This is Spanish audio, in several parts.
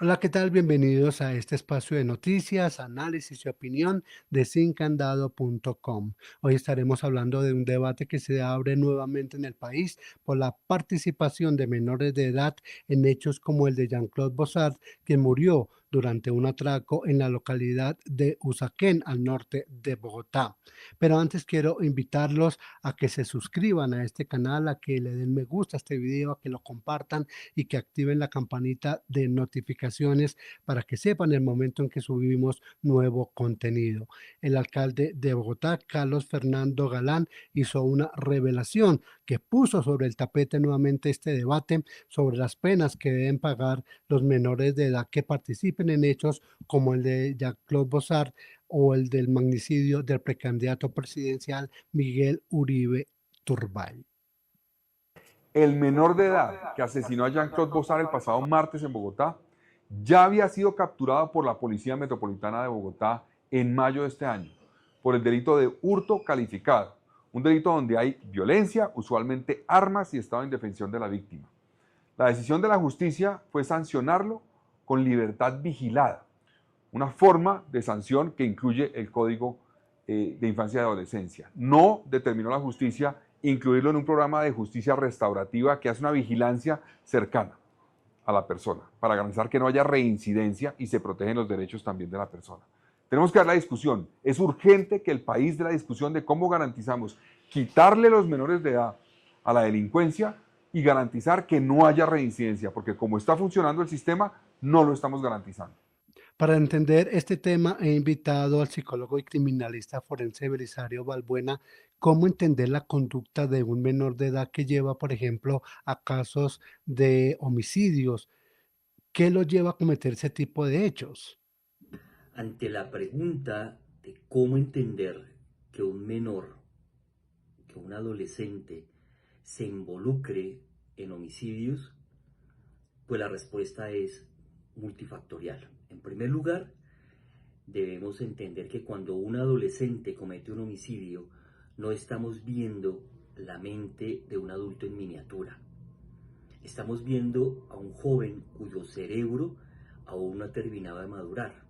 Hola, ¿qué tal? Bienvenidos a este espacio de noticias, análisis y opinión de sincandado.com. Hoy estaremos hablando de un debate que se abre nuevamente en el país por la participación de menores de edad en hechos como el de Jean-Claude Bossard, quien murió durante un atraco en la localidad de Usaquén, al norte de Bogotá. Pero antes quiero invitarlos a que se suscriban a este canal, a que le den me gusta a este video, a que lo compartan y que activen la campanita de notificaciones para que sepan el momento en que subimos nuevo contenido. El alcalde de Bogotá, Carlos Fernando Galán, hizo una revelación que puso sobre el tapete nuevamente este debate sobre las penas que deben pagar los menores de edad que participen en hechos como el de Jean-Claude Bossard o el del magnicidio del precandidato presidencial Miguel Uribe Turbay. El menor de edad que asesinó a Jean-Claude Bossard el pasado martes en Bogotá ya había sido capturado por la Policía Metropolitana de Bogotá en mayo de este año por el delito de hurto calificado, un delito donde hay violencia, usualmente armas y estado de indefensión de la víctima. La decisión de la justicia fue sancionarlo con libertad vigilada, una forma de sanción que incluye el Código de Infancia y Adolescencia. No determinó la justicia incluirlo en un programa de justicia restaurativa que hace una vigilancia cercana a la persona para garantizar que no haya reincidencia y se protegen los derechos también de la persona. Tenemos que dar la discusión. Es urgente que el país dé la discusión de cómo garantizamos quitarle los menores de edad a la delincuencia y garantizar que no haya reincidencia, porque como está funcionando el sistema, no lo estamos garantizando. Para entender este tema, he invitado al psicólogo y criminalista forense Belisario Balbuena. ¿Cómo entender la conducta de un menor de edad que lleva, por ejemplo, a casos de homicidios? ¿Qué lo lleva a cometer ese tipo de hechos? Ante la pregunta de cómo entender que un menor, que un adolescente se involucre en homicidios, pues la respuesta es multifactorial. En primer lugar, debemos entender que cuando un adolescente comete un homicidio, no estamos viendo la mente de un adulto en miniatura. Estamos viendo a un joven cuyo cerebro aún no ha terminado de madurar,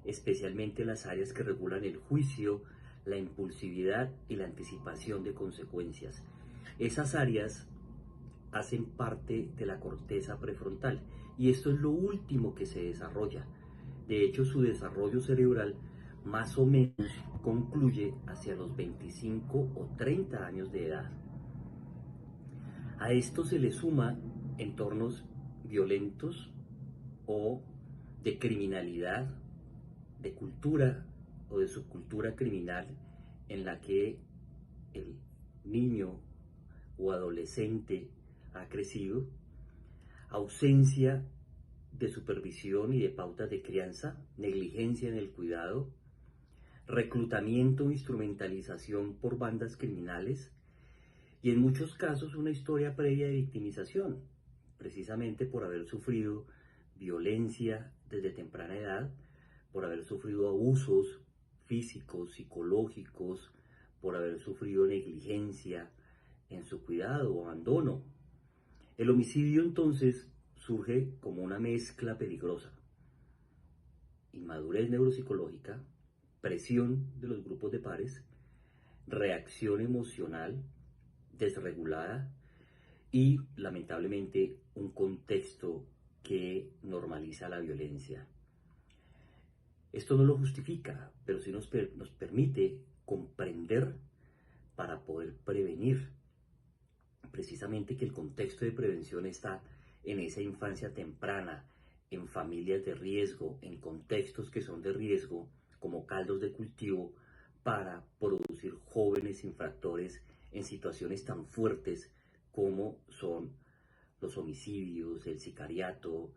especialmente las áreas que regulan el juicio, la impulsividad y la anticipación de consecuencias. Esas áreas hacen parte de la corteza prefrontal y esto es lo último que se desarrolla. De hecho, su desarrollo cerebral más o menos concluye hacia los 25 o 30 años de edad. A esto se le suma entornos violentos o de criminalidad, de cultura o de subcultura criminal en la que el niño o adolescente ha crecido, ausencia de supervisión y de pautas de crianza, negligencia en el cuidado, reclutamiento o instrumentalización por bandas criminales y en muchos casos una historia previa de victimización, precisamente por haber sufrido violencia desde temprana edad, por haber sufrido abusos físicos, psicológicos, por haber sufrido negligencia en su cuidado o abandono. El homicidio entonces surge como una mezcla peligrosa: inmadurez neuropsicológica, presión de los grupos de pares, reacción emocional desregulada y lamentablemente un contexto que normaliza la violencia. Esto no lo justifica, pero sí nos permite comprender para poder prevenir. Precisamente que el contexto de prevención está en esa infancia temprana, en familias de riesgo, en contextos que son de riesgo, como caldos de cultivo, para producir jóvenes infractores en situaciones tan fuertes como son los homicidios, el sicariato,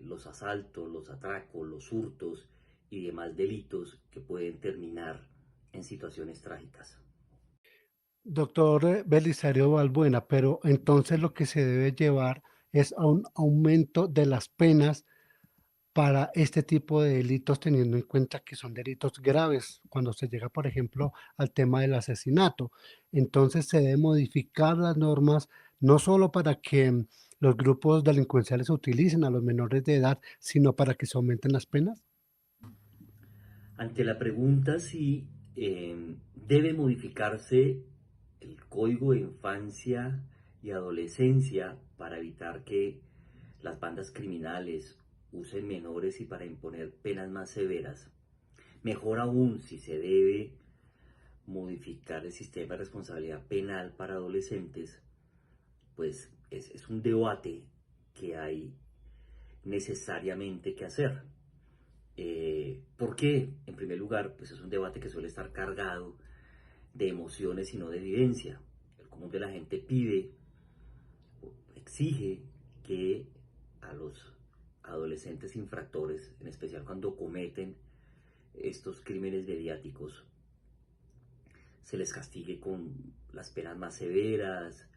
los asaltos, los atracos, los hurtos y demás delitos que pueden terminar en situaciones trágicas. Doctor Belisario Balbuena, pero entonces lo que se debe llevar es a un aumento de las penas para este tipo de delitos, teniendo en cuenta que son delitos graves, cuando se llega, por ejemplo, al tema del asesinato. Entonces se deben modificar las normas, no solo para que ¿Los grupos delincuenciales utilizan a los menores de edad, sino para que se aumenten las penas? Ante la pregunta si debe modificarse el Código de Infancia y Adolescencia para evitar que las bandas criminales usen menores y para imponer penas más severas, mejor aún si se debe modificar el sistema de responsabilidad penal para adolescentes, pues es un debate que hay necesariamente que hacer. ¿Por qué? En primer lugar, pues es un debate que suele estar cargado de emociones y no de evidencia. El común de la gente pide, exige que a los adolescentes infractores, en especial cuando cometen estos crímenes mediáticos, se les castigue con las penas más severas,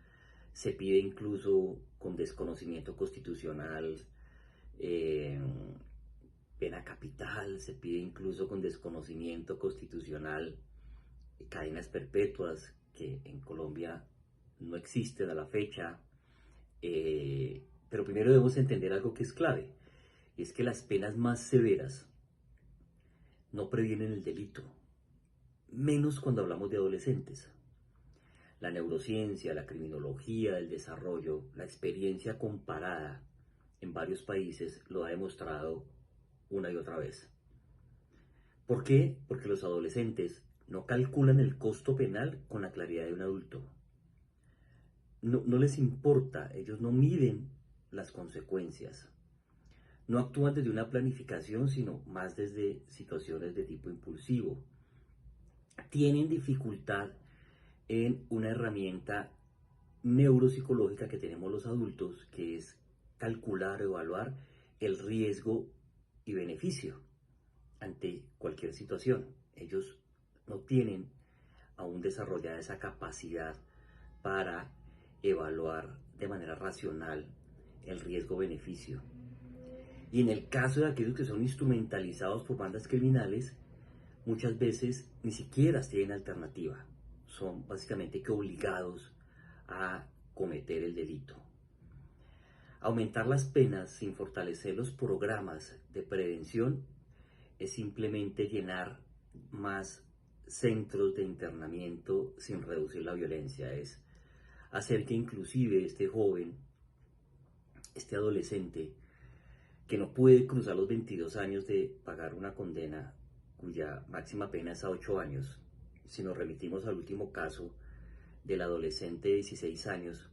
se pide incluso con desconocimiento constitucional eh, pena capital, se pide incluso con desconocimiento constitucional cadenas perpetuas que en Colombia no existen a la fecha. Pero primero debemos entender algo que es clave, y es que las penas más severas no previenen el delito, menos cuando hablamos de adolescentes. La neurociencia, la criminología, el desarrollo, la experiencia comparada en varios países lo ha demostrado una y otra vez. ¿Por qué? Porque los adolescentes no calculan el costo penal con la claridad de un adulto. No les importa, ellos no miden las consecuencias. No actúan desde una planificación, sino más desde situaciones de tipo impulsivo. Tienen dificultad en una herramienta neuropsicológica que tenemos los adultos, que es calcular o evaluar el riesgo y beneficio ante cualquier situación. Ellos no tienen aún desarrollada esa capacidad para evaluar de manera racional el riesgo-beneficio. Y en el caso de aquellos que son instrumentalizados por bandas criminales, muchas veces ni siquiera tienen alternativa. Son básicamente que obligados a cometer el delito. Aumentar las penas sin fortalecer los programas de prevención es simplemente llenar más centros de internamiento sin reducir la violencia. Es hacer que inclusive este joven, este adolescente, que no puede cruzar los 22 años de pagar una condena cuya máxima pena es a 8 años, si nos remitimos al último caso del adolescente de 16 años,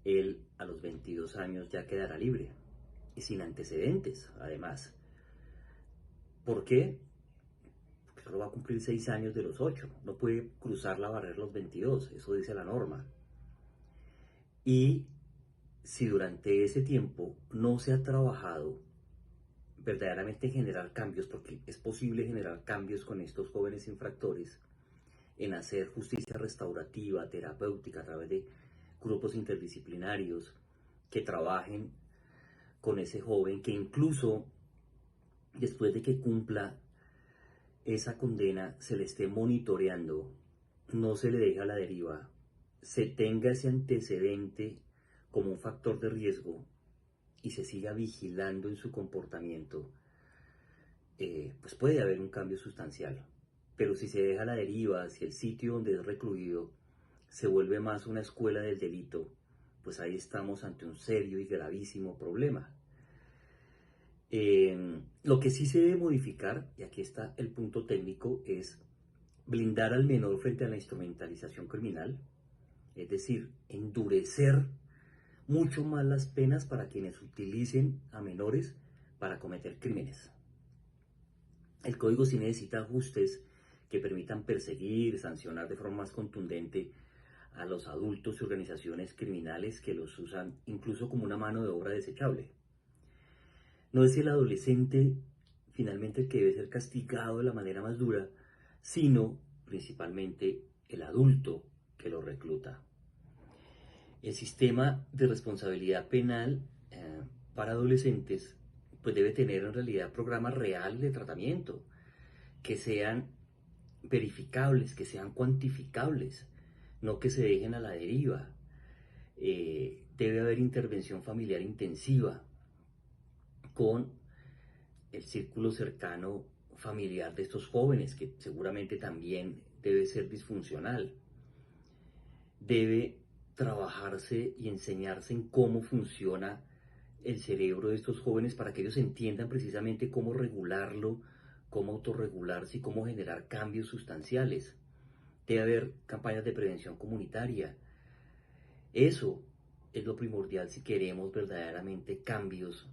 él a los 22 años ya quedará libre y sin antecedentes, además. ¿Por qué? Porque solo va a cumplir 6 años de los 8, no puede cruzar la barrera los 22, eso dice la norma. Y si durante ese tiempo no se ha trabajado verdaderamente en generar cambios, porque es posible generar cambios con estos jóvenes infractores, en hacer justicia restaurativa, terapéutica, a través de grupos interdisciplinarios que trabajen con ese joven, que incluso después de que cumpla esa condena se le esté monitoreando, no se le deje a la deriva, se tenga ese antecedente como un factor de riesgo y se siga vigilando en su comportamiento, pues puede haber un cambio sustancial. Pero si se deja a la deriva, si el sitio donde es recluido se vuelve más una escuela del delito, pues ahí estamos ante un serio y gravísimo problema. Lo que sí se debe modificar, y aquí está el punto técnico, es blindar al menor frente a la instrumentalización criminal, es decir, endurecer mucho más las penas para quienes utilicen a menores para cometer crímenes. El código sí necesita ajustes que permitan perseguir, sancionar de forma más contundente a los adultos y organizaciones criminales que los usan incluso como una mano de obra desechable. No es el adolescente finalmente el que debe ser castigado de la manera más dura, sino principalmente el adulto que lo recluta. El sistema de responsabilidad penal para adolescentes pues debe tener en realidad programas reales de tratamiento que sean verificables, que sean cuantificables, no que se dejen a la deriva. Debe haber intervención familiar intensiva con el círculo cercano familiar de estos jóvenes, que seguramente también debe ser disfuncional. Debe trabajarse y enseñarse en cómo funciona el cerebro de estos jóvenes para que ellos entiendan precisamente cómo regularlo, cómo autorregularse y cómo generar cambios sustanciales. Debe haber campañas de prevención comunitaria. Eso es lo primordial si queremos verdaderamente cambios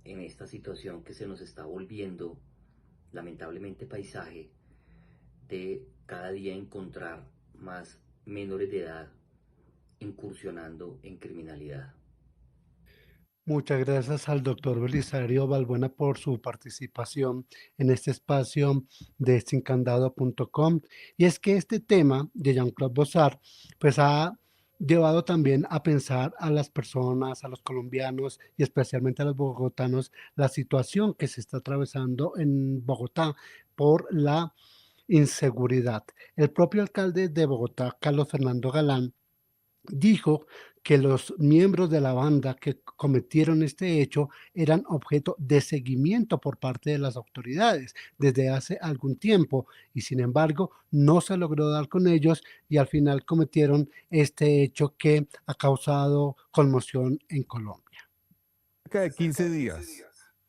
en esta situación que se nos está volviendo lamentablemente paisaje de cada día encontrar más menores de edad incursionando en criminalidad. Muchas gracias al doctor Belisario Balbuena por su participación en este espacio de sincandado.com. Y es que este tema de Jean-Claude Bossard pues ha llevado también a pensar a las personas, a los colombianos y especialmente a los bogotanos, la situación que se está atravesando en Bogotá por la inseguridad. El propio alcalde de Bogotá, Carlos Fernando Galán, dijo que los miembros de la banda que cometieron este hecho eran objeto de seguimiento por parte de las autoridades desde hace algún tiempo y sin embargo no se logró dar con ellos y al final cometieron este hecho que ha causado conmoción en Colombia. Cerca de 15 días,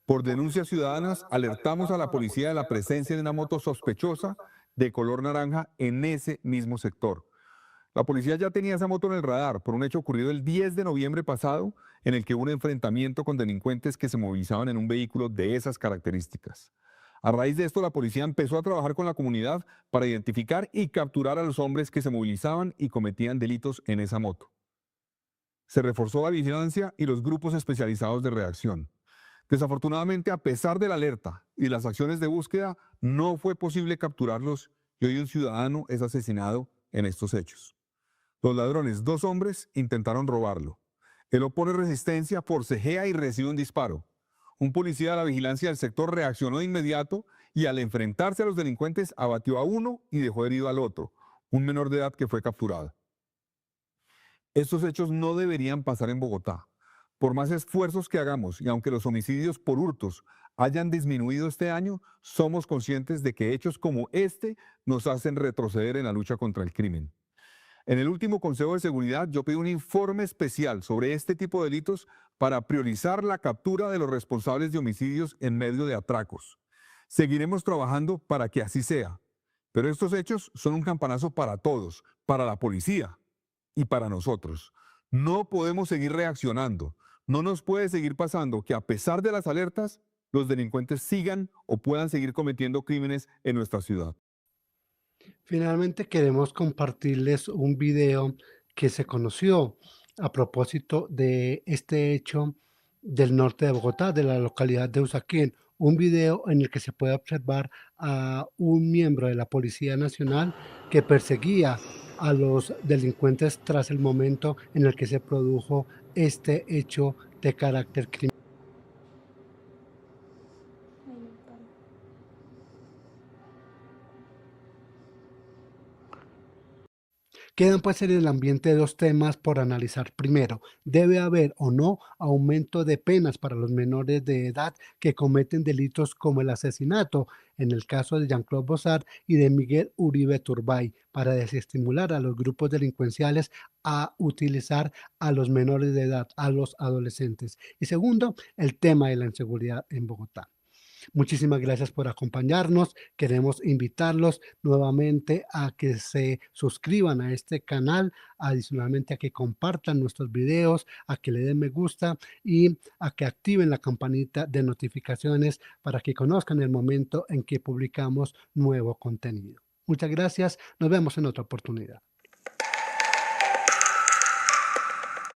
por denuncias ciudadanas, alertamos a la policía de la presencia de una moto sospechosa de color naranja en ese mismo sector. La policía ya tenía esa moto en el radar por un hecho ocurrido el 10 de noviembre pasado, en el que hubo un enfrentamiento con delincuentes que se movilizaban en un vehículo de esas características. A raíz de esto, la policía empezó a trabajar con la comunidad para identificar y capturar a los hombres que se movilizaban y cometían delitos en esa moto. Se reforzó la vigilancia y los grupos especializados de reacción. Desafortunadamente, a pesar de la alerta y las acciones de búsqueda, no fue posible capturarlos y hoy un ciudadano es asesinado en estos hechos. Los ladrones, 2 hombres, intentaron robarlo. Él opone resistencia, forcejea y recibe un disparo. Un policía de la vigilancia del sector reaccionó de inmediato y al enfrentarse a los delincuentes abatió a uno y dejó herido al otro, un menor de edad que fue capturado. Estos hechos no deberían pasar en Bogotá. Por más esfuerzos que hagamos y aunque los homicidios por hurtos hayan disminuido este año, somos conscientes de que hechos como este nos hacen retroceder en la lucha contra el crimen. En el último Consejo de Seguridad yo pedí un informe especial sobre este tipo de delitos para priorizar la captura de los responsables de homicidios en medio de atracos. Seguiremos trabajando para que así sea, pero estos hechos son un campanazo para todos, para la policía y para nosotros. No podemos seguir reaccionando. No nos puede seguir pasando que a pesar de las alertas, los delincuentes sigan o puedan seguir cometiendo crímenes en nuestra ciudad. Finalmente queremos compartirles un video que se conoció a propósito de este hecho del norte de Bogotá, de la localidad de Usaquén. Un video en el que se puede observar a un miembro de la Policía Nacional que perseguía a los delincuentes tras el momento en el que se produjo este hecho de carácter criminal. Quedan pues en el ambiente 2 temas por analizar. Primero, ¿debe haber o no aumento de penas para los menores de edad que cometen delitos como el asesinato, en el caso de Jean-Claude Bossard y de Miguel Uribe Turbay, para desestimular a los grupos delincuenciales a utilizar a los menores de edad, a los adolescentes? Y segundo, el tema de la inseguridad en Bogotá. Muchísimas gracias por acompañarnos. Queremos invitarlos nuevamente a que se suscriban a este canal, adicionalmente a que compartan nuestros videos, a que le den me gusta y a que activen la campanita de notificaciones para que conozcan el momento en que publicamos nuevo contenido. Muchas gracias. Nos vemos en otra oportunidad.